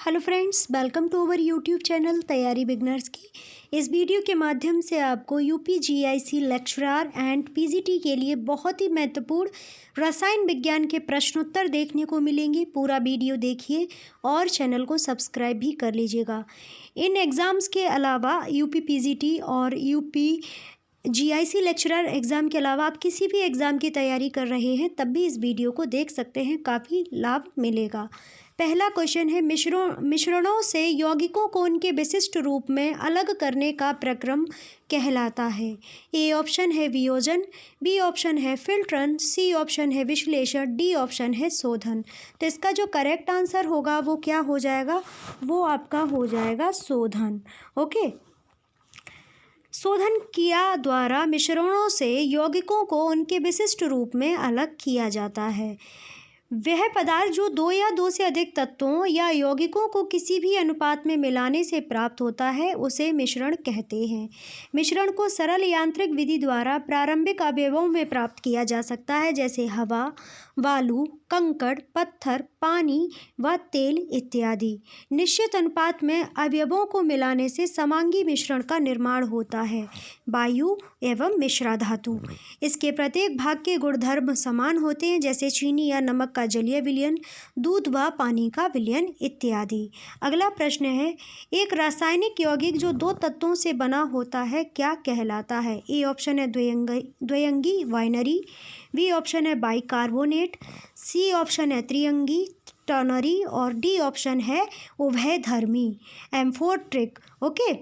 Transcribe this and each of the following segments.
Hello friends, welcome to our YouTube channel Taiyari beginners की। इस वीडियो के माध्यम से आपको UP GIC lecturer and PGT के लिए बहुत ही महत्वपूर्ण रसायन विज्ञान के प्रश्नोत्तर देखने को मिलेंगे। पूरा वीडियो देखिए और चैनल को सब्सक्राइब भी कर लीजिएगा। इन एग्ज़ाम्स के अलावा यूपी पीजीटी और यूपी जीआईसी लेक्चरर एग्ज़ाम के अलावा आप किसी भी एग्ज़ाम की तैयारी कर रहे हैं तब भी इस वीडियो को देख सकते हैं, काफ़ी लाभ मिलेगा। पहला क्वेश्चन है, मिश्रणों से यौगिकों को उनके विशिष्ट रूप में अलग करने का प्रक्रम कहलाता है। ए ऑप्शन है वियोजन, बी ऑप्शन है फिल्ट्रन, सी ऑप्शन है विश्लेषण, डी ऑप्शन है शोधन। तो इसका जो करेक्ट आंसर होगा वो क्या हो जाएगा, वो आपका हो जाएगा शोधन। ओके, शोधन क्रिया द्वारा मिश्रणों से यौगिकों को उनके विशिष्ट रूप में अलग किया जाता है। वह पदार्थ जो दो या दो से अधिक तत्वों या यौगिकों को किसी भी अनुपात में मिलाने से प्राप्त होता है उसे मिश्रण कहते हैं। मिश्रण को सरल यांत्रिक विधि द्वारा प्रारंभिक अवयवों में प्राप्त किया जा सकता है, जैसे हवा, बालू, कंकड़, पत्थर, पानी व तेल इत्यादि। निश्चित अनुपात में अवयवों को मिलाने से समांगी मिश्रण का निर्माण होता है, वायु एवं मिश्रा धातु। इसके प्रत्येक भाग के गुणधर्म समान होते हैं, जैसे चीनी या नमक का जलीय विलयन, दूध व पानी का विलयन इत्यादि। अगला प्रश्न है, एक रासायनिक यौगिक जो दो तत्वों से बना होता है क्या कहलाता है। ए ऑप्शन है द्विअंगी बाइनरी, बी ऑप्शन है बाइकार्बोनेट, सी ऑप्शन है त्रिअंगी टर्नरी और डी ऑप्शन है उभयधर्मी एम्फोट्रिक। ओके,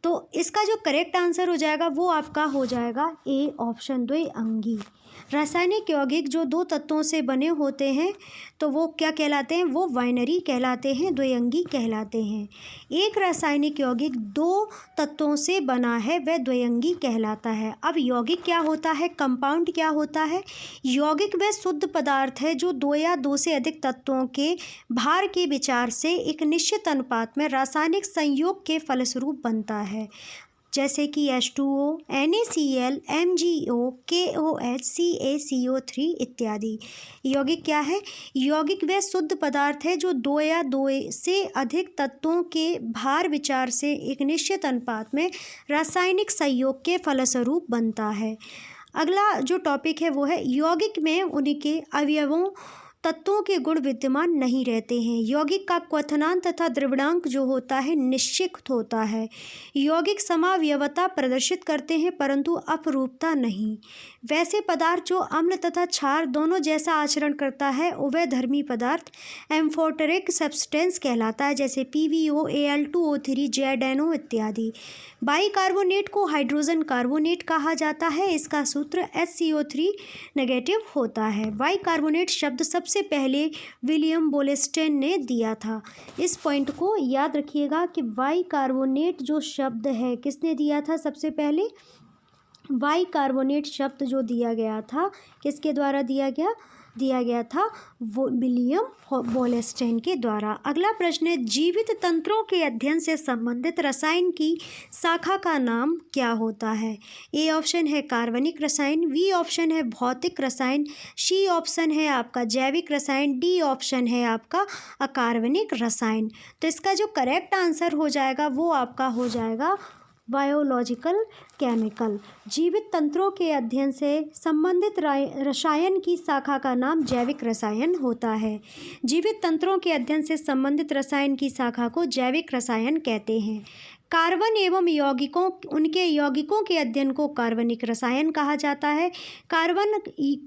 तो इसका जो करेक्ट आंसर हो जाएगा वो आपका हो जाएगा ए ऑप्शन द्विअंगी। रासायनिक यौगिक जो दो तत्वों से बने होते हैं तो वो क्या कहलाते हैं, वो बाइनरी कहलाते हैं, द्विअंगी कहलाते हैं। एक रासायनिक यौगिक दो तत्वों से बना है वह द्विअंगी कहलाता है। अब यौगिक क्या होता है, कंपाउंड क्या होता है। यौगिक वह शुद्ध पदार्थ है जो दो या दो से अधिक तत्वों के भार के विचार से एक निश्चित अनुपात में रासायनिक संयोग के फलस्वरूप बनता है, जैसे कि H2O, NaCl, MgO, KOH, CaCO3 इत्यादि। यौगिक क्या है, यौगिक वह शुद्ध पदार्थ है जो दो या दो से अधिक तत्वों के भार विचार से एक निश्चित अनुपात में रासायनिक संयोग के फलस्वरूप बनता है। अगला जो टॉपिक है वो है, यौगिक में उनके अवयवों तत्वों के गुण विद्यमान नहीं रहते हैं। यौगिक का क्वथनांक तथा द्रवणांक जो होता है निश्चित होता है। यौगिक समावयवता प्रदर्शित करते हैं परंतु अपरूपता नहीं। वैसे पदार्थ जो अम्ल तथा क्षार दोनों जैसा आचरण करता है उभयधर्मी पदार्थ एम्फोटेरिक सब्सटेंस कहलाता है, जैसे PbO, Al2O3, ZnO इत्यादि। बाइकार्बोनेट को हाइड्रोजन कार्बोनेट कहा जाता है, इसका सूत्र HCO3 नेगेटिव होता है। बाइकार्बोनेट शब्द सबसे पहले विलियम बोलेस्टेन ने दिया था। इस पॉइंट को याद रखिएगा कि बाइकार्बोनेट जो शब्द है किसने दिया था सबसे पहले। बाइकार्बोनेट शब्द जो दिया गया था किसके द्वारा दिया गया था वो विलियम बोलेस्टेन के द्वारा। अगला प्रश्न है, जीवित तंत्रों के अध्ययन से संबंधित रसायन की शाखा का नाम क्या होता है। ए ऑप्शन है कार्बनिक रसायन, बी ऑप्शन है भौतिक रसायन, सी ऑप्शन है आपका जैविक रसायन, डी ऑप्शन है आपका अकार्बनिक रसायन। तो इसका जो करेक्ट आंसर हो जाएगा वो आपका हो जाएगा बायोलॉजिकल केमिकल। जीवित तंत्रों के अध्ययन से संबंधित रसायन की शाखा का नाम जैविक रसायन होता है। जीवित तंत्रों के अध्ययन से संबंधित रसायन की शाखा को जैविक रसायन कहते हैं। कार्बन एवं यौगिकों उनके यौगिकों के अध्ययन को कार्बनिक रसायन कहा जाता है। कार्बन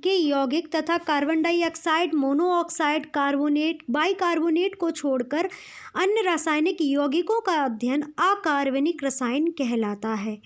के यौगिक तथा carbon dioxide, monoxide, carbonate, bicarbonate को छोड़कर अन्य रासायनिक यौगिकों का अध्ययन अकार्बनिक रसायन कहलाता है।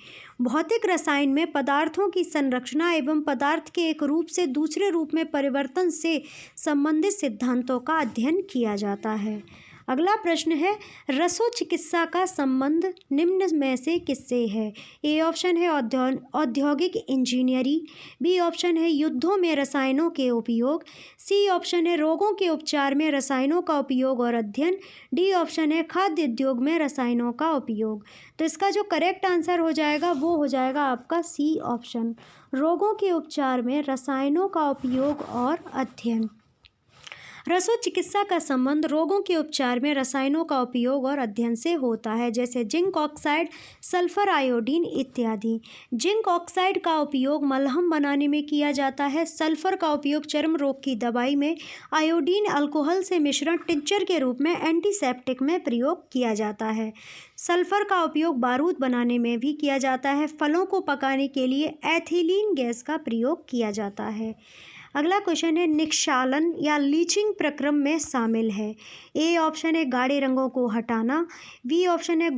भौतिक रसायन में पदार्थों की संरचना एवं पदार्थ के एक रूप से दूसरे रूप में परिवर्तन से संबंधित सिद्धांतों का अध्ययन किया जाता है। अगला प्रश्न है, रसो चिकित्सा का संबंध निम्न में से किससे है। ए ऑप्शन है औद्योगिक इंजीनियरिंग, बी ऑप्शन है युद्धों में रसायनों के उपयोग, सी ऑप्शन है रोगों के उपचार में रसायनों का उपयोग और अध्ययन, डी ऑप्शन है खाद्य उद्योग में रसायनों का उपयोग। तो इसका जो करेक्ट आंसर हो जाएगा वो हो जाएगा आपका सी ऑप्शन, रोगों के उपचार में रसायनों का उपयोग और अध्ययन। रसो चिकित्सा का संबंध रोगों के उपचार में रसायनों का उपयोग और अध्ययन से होता है, जैसे जिंक ऑक्साइड, सल्फर आयोडीन इत्यादि। जिंक ऑक्साइड का उपयोग मलहम बनाने में किया जाता है। सल्फर का उपयोग चर्म रोग की दवाई में, आयोडीन अल्कोहल से मिश्रण टिंचर के रूप में एंटीसेप्टिक में प्रयोग किया जाता है। सल्फर का उपयोग बारूद बनाने में भी किया जाता है। फलों को पकाने के लिए एथिलीन गैस का प्रयोग किया जाता है। अगला क्वेश्चन है, निक्षालन या लीचिंग प्रक्रम में शामिल है। ए ऑप्शन है गाढ़े रंगों को हटाना, बी ऑप्शन है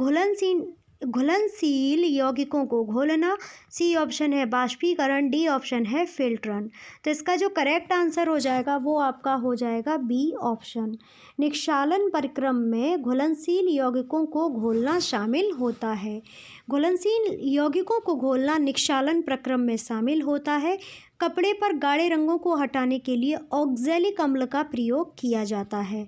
घुलनशील यौगिकों को घोलना, सी ऑप्शन है बाष्पीकरण, डी ऑप्शन है फिल्ट्रन। तो इसका जो करेक्ट आंसर हो जाएगा वो आपका हो जाएगा बी ऑप्शन। निक्षालन प्रक्रम में घुलनशील यौगिकों को घोलना शामिल होता है। घुलनशील यौगिकों को घोलना निक्षालन प्रक्रम में शामिल होता है। कपड़े पर गाढ़े रंगों को हटाने के लिए ऑक्जेलिक अम्ल का प्रयोग किया जाता है।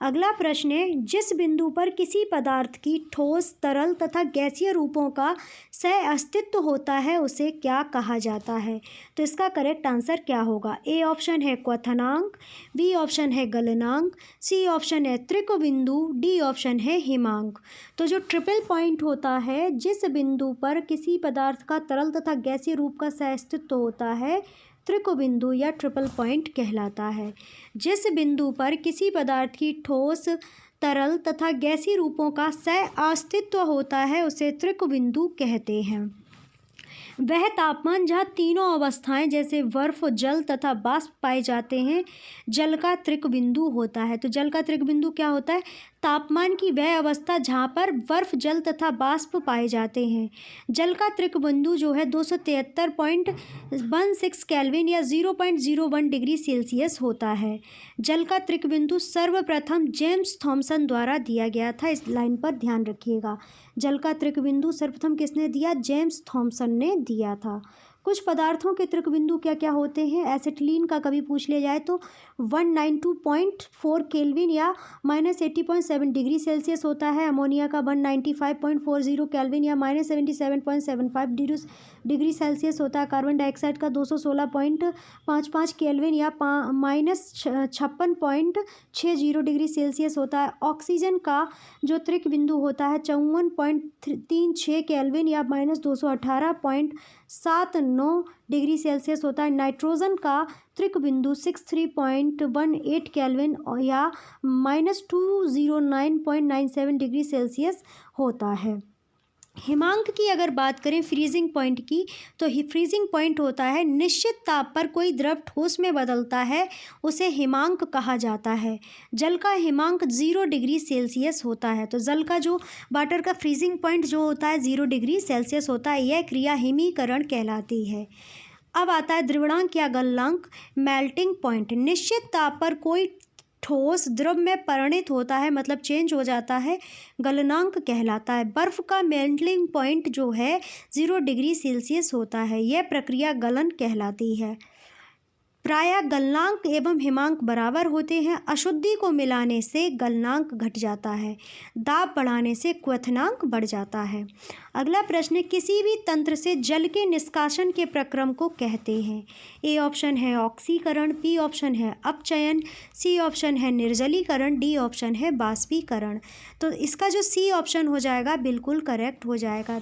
अगला प्रश्न है, जिस बिंदु पर किसी पदार्थ की ठोस, तरल तथा गैसीय रूपों का सह अस्तित्व होता है उसे क्या कहा जाता है। तो इसका करेक्ट आंसर क्या होगा। ए ऑप्शन है क्वथनांक, बी ऑप्शन है गलनांक, सी ऑप्शन है त्रिकोबिंदु, डी ऑप्शन है हिमांक। तो जो ट्रिपल पॉइंट होता है, जिस बिंदु पर किसी पदार्थ का तरल तथा गैसीय रूप का सह अस्तित्व होता है, त्रिकोबिंदु या ट्रिपल पॉइंट कहलाता है। जिस बिंदु पर किसी पदार्थ की ठोस, तरल तथा गैसीय रूपों का सह अस्तित्व होता है उसे त्रिकोबिंदु कहते हैं। वह तापमान जहाँ तीनों अवस्थाएं जैसे बर्फ, जल तथा वाष्प पाए जाते हैं, जल का त्रिकोबिंदु होता है। तो जल का त्रिकोबिंदु क्या होता है, तापमान की वह अवस्था जहाँ पर बर्फ, जल तथा वाष्प पाए जाते हैं। जल का त्रिकोबिंदु जो है 273.16 केल्विन या 0.01 डिग्री सेल्सियस होता है। जल का त्रिकोबिंदु सर्वप्रथम जेम्स थॉमसन द्वारा दिया गया था। इस लाइन पर ध्यान रखिएगा। जल का त्रिकोबिंदु सर्वप्रथम किसने दिया, जेम्स थॉमसन ने दिया था। कुछ पदार्थों के त्रिकोबिंदु क्या क्या होते हैं। एसिटिलीन का कभी पूछ लिया जाए तो 192.4 केल्विन या -80.7 डिग्री सेल्सियस होता है। अमोनिया का 195.40 केल्विन या -77.75 डिग्री सेल्सियस होता है। कार्बन डाइऑक्साइड का 216.55 केल्विन या -56.60 डिग्री सेल्सियस होता है। ऑक्सीजन का जो त्रिकोबिंदु होता है 54.36 केल्विन या -218.79 डिग्री सेल्सियस होता है। नाइट्रोजन का त्रिकोबिंदु 63.18 केल्विन या -209.97 डिग्री सेल्सियस होता है। हिमांक की अगर बात करें फ्रीजिंग पॉइंट की, तो फ्रीजिंग पॉइंट होता है निश्चित ताप पर कोई द्रव ठोस में बदलता है उसे हिमांक कहा जाता है। जल का हिमांक 0 डिग्री सेल्सियस होता है। तो जल का जो वाटर का फ्रीजिंग पॉइंट जो होता है 0 डिग्री सेल्सियस होता है। यह क्रिया हिमीकरण कहलाती है। अब आता है द्रवणांक या गलनांक, मेल्टिंग पॉइंट। निश्चित ताप पर कोई ठोस द्रव में परिणत होता है, मतलब चेंज हो जाता है, गलनांक कहलाता है। बर्फ का मेल्टिंग पॉइंट जो है 0 डिग्री सेल्सियस होता है। यह प्रक्रिया गलन कहलाती है। प्रायः गलनांक एवं हिमांक बराबर होते हैं। अशुद्धि को मिलाने से गलनांक घट जाता है, दाब बढ़ाने से क्वथनांक बढ़ जाता है। अगला प्रश्न, किसी भी तंत्र से जल के निष्कासन के प्रक्रम को कहते हैं। ए ऑप्शन है ऑक्सीकरण, बी ऑप्शन है अपचयन, सी ऑप्शन है निर्जलीकरण, डी ऑप्शन है बाष्पीकरण। तो इसका जो सी ऑप्शन हो जाएगा बिल्कुल करेक्ट हो जाएगा।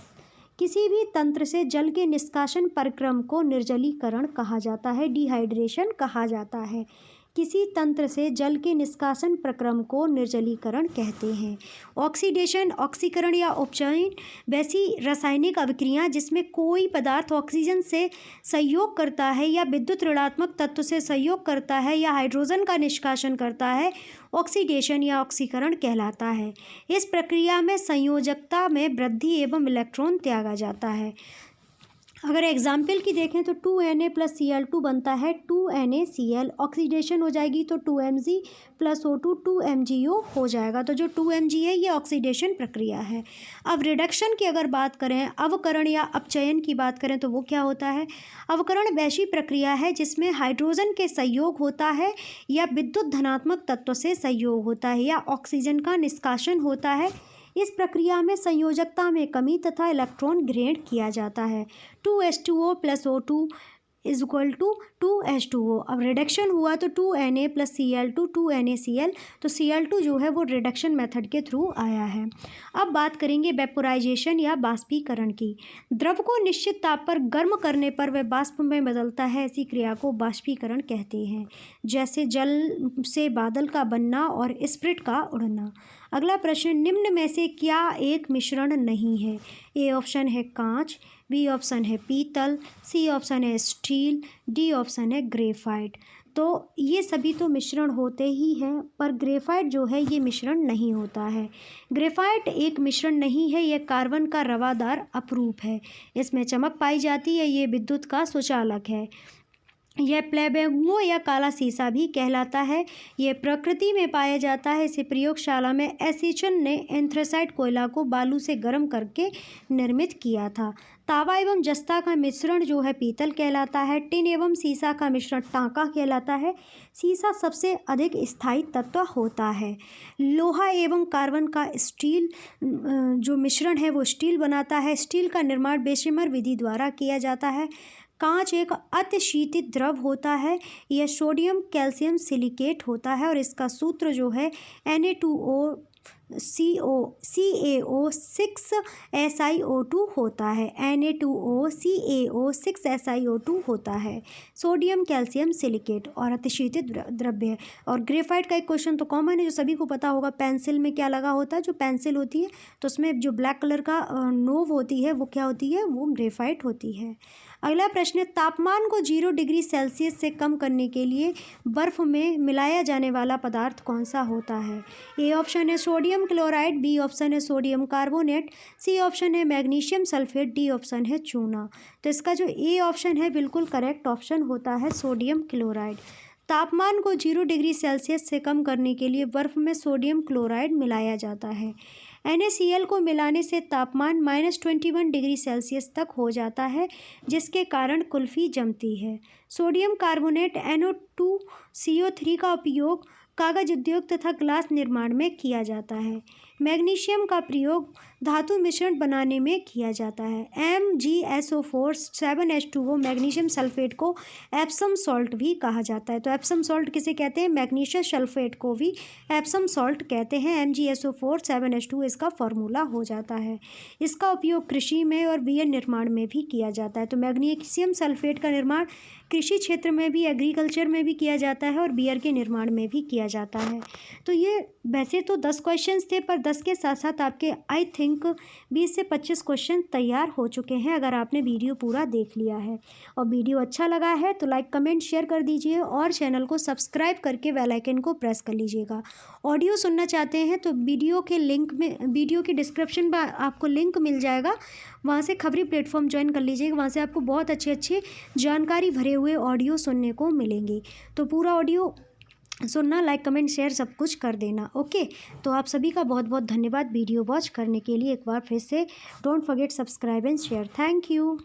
किसी भी तंत्र से जल के निष्कासन प्रक्रम को निर्जलीकरण कहा जाता है, डिहाइड्रेशन कहा जाता है। किसी तंत्र से जल के निष्कासन प्रक्रम को निर्जलीकरण कहते हैं। ऑक्सीडेशन, ऑक्सीकरण या उपचयन वैसी रासायनिक अभिक्रिया जिसमें कोई पदार्थ ऑक्सीजन से सहयोग करता है या विद्युत ऋणात्मक तत्व से सहयोग करता है या हाइड्रोजन का निष्कासन करता है, ऑक्सीडेशन या ऑक्सीकरण कहलाता है। इस प्रक्रिया में संयोजकता में वृद्धि एवं इलेक्ट्रॉन त्यागा जाता है। अगर एग्जाम्पल की देखें तो 2Na + Cl2 बनता है 2NaCl। ऑक्सीडेशन हो जाएगी तो 2Mg + O2 2MgO हो जाएगा। तो जो 2Mg है ये ऑक्सीडेशन प्रक्रिया है। अब रिडक्शन की अगर बात करें, अवकरण या अपचयन की बात करें तो वो क्या होता है। अवकरण वैसी प्रक्रिया है जिसमें हाइड्रोजन के सहयोग होता है या विद्युत धनात्मक तत्व से सहयोग होता है या ऑक्सीजन का निष्कासन होता है। इस प्रक्रिया में संयोजकता में कमी तथा इलेक्ट्रॉन ग्रहण किया जाता है। 2H2O + O2 is equal to 2H2O। अब रिडक्शन हुआ तो 2Na प्लस Cl2 2NaCl, तो Cl2 जो है वो रिडक्शन मेथड के थ्रू आया है। अब बात करेंगे वेपोराइजेशन या बाष्पीकरण की। द्रव को निश्चित ताप पर गर्म करने पर वह वाष्प में बदलता है, ऐसी क्रिया को बाष्पीकरण कहते हैं, जैसे जल से बादल का बनना और स्प्रिट का उड़ना। अगला प्रश्न, निम्न में से क्या एक मिश्रण नहीं है? ए ऑप्शन है कांच, बी ऑप्शन है पीतल, सी ऑप्शन है स्टील, डी ऑप्शन है ग्रेफाइट। तो ये सभी तो मिश्रण होते ही हैं, पर ग्रेफाइट जो है ये मिश्रण नहीं होता है। ग्रेफाइट एक मिश्रण नहीं है, यह कार्बन का रवादार अपरूप है। इसमें चमक पाई जाती है, ये विद्युत का सुचालक है। यह प्लेबेगुओ या काला सीसा भी कहलाता है। यह प्रकृति में पाया जाता है। इसे प्रयोगशाला में एसिचन ने एंथ्रेसाइट कोयला को बालू से गर्म करके निर्मित किया था। तांबा एवं जस्ता का मिश्रण जो है पीतल कहलाता है। टिन एवं सीसा का मिश्रण टांका कहलाता है। सीसा सबसे अधिक स्थायी तत्व होता है। लोहा एवं कार्बन का स्टील जो मिश्रण है वो स्टील बनाता है। स्टील का निर्माण बेशिमर विधि द्वारा किया जाता है। कांच एक अतिशीतित द्रव होता है। यह सोडियम कैल्शियम सिलिकेट होता है और इसका सूत्र जो है Na2CaO6SiO2 होता है। Na2CaO6SiO2 होता है सोडियम कैल्शियम सिलिकेट और अतिशीतित द्रव्य है। और ग्रेफाइट का एक क्वेश्चन तो कॉमन है जो सभी को पता होगा, पेंसिल में क्या लगा होता है? जो पेंसिल होती है तो उसमें जो ब्लैक कलर का नोब होती है वो क्या होती है? वो ग्रेफाइट होती है। अगला प्रश्न, तापमान को 0 डिग्री सेल्सियस से कम करने के लिए बर्फ में मिलाया जाने वाला पदार्थ कौन सा होता है? ए ऑप्शन है सोडियम क्लोराइड, बी ऑप्शन है सोडियम कार्बोनेट, सी ऑप्शन है मैग्नीशियम सल्फेट, डी ऑप्शन है चूना। तो इसका जो ए ऑप्शन है बिल्कुल करेक्ट ऑप्शन होता है सोडियम क्लोराइड। तापमान को 0 डिग्री सेल्सियस से कम करने के लिए बर्फ में सोडियम क्लोराइड मिलाया जाता है। NaCl को मिलाने से तापमान -21 डिग्री सेल्सियस तक हो जाता है, जिसके कारण कुल्फी जमती है। सोडियम कार्बोनेट NO2CO3 का उपयोग कागज उद्योग तथा ग्लास निर्माण में किया जाता है। मैग्नीशियम का प्रयोग धातु मिश्रण बनाने में किया जाता है। MgSO4 7H2O मैग्नीशियम सल्फेट को एप्सम सॉल्ट भी कहा जाता है। तो एप्सम सॉल्ट किसे कहते हैं? मैग्नीशियम सल्फेट को भी एप्सम सॉल्ट कहते हैं। MgSO4 7H2 इसका फॉर्मूला हो जाता है। इसका उपयोग कृषि में और बियर निर्माण में भी किया जाता है। तो मैग्नीशियम सल्फेट का निर्माण कृषि क्षेत्र में भी, एग्रीकल्चर में भी किया जाता है और बियर के निर्माण में भी किया जाता है। तो ये वैसे तो 10 क्वेश्चंस थे, पर 10 के साथ साथ आपके आई थिंक 20 से 25 क्वेश्चन तैयार हो चुके हैं अगर आपने वीडियो पूरा देख लिया है। और वीडियो अच्छा लगा है तो लाइक कमेंट शेयर कर दीजिए और चैनल को सब्सक्राइब करके बेल आइकन को प्रेस कर लीजिएगा। ऑडियो सुनना चाहते हैं तो वीडियो के लिंक में, वीडियो के डिस्क्रिप्शन में आपको लिंक मिल जाएगा, वहाँ से खबरी प्लेटफॉर्म ज्वाइन कर लीजिएगा। वहाँ से आपको बहुत अच्छे अच्छे जानकारी भरे हुए ऑडियो सुनने को मिलेंगे। तो पूरा ऑडियो सुनना, लाइक कमेंट शेयर सब कुछ कर देना। ओके, तो आप सभी का बहुत बहुत धन्यवाद वीडियो वॉच करने के लिए। एक बार फिर से don't forget subscribe and share. Thank you.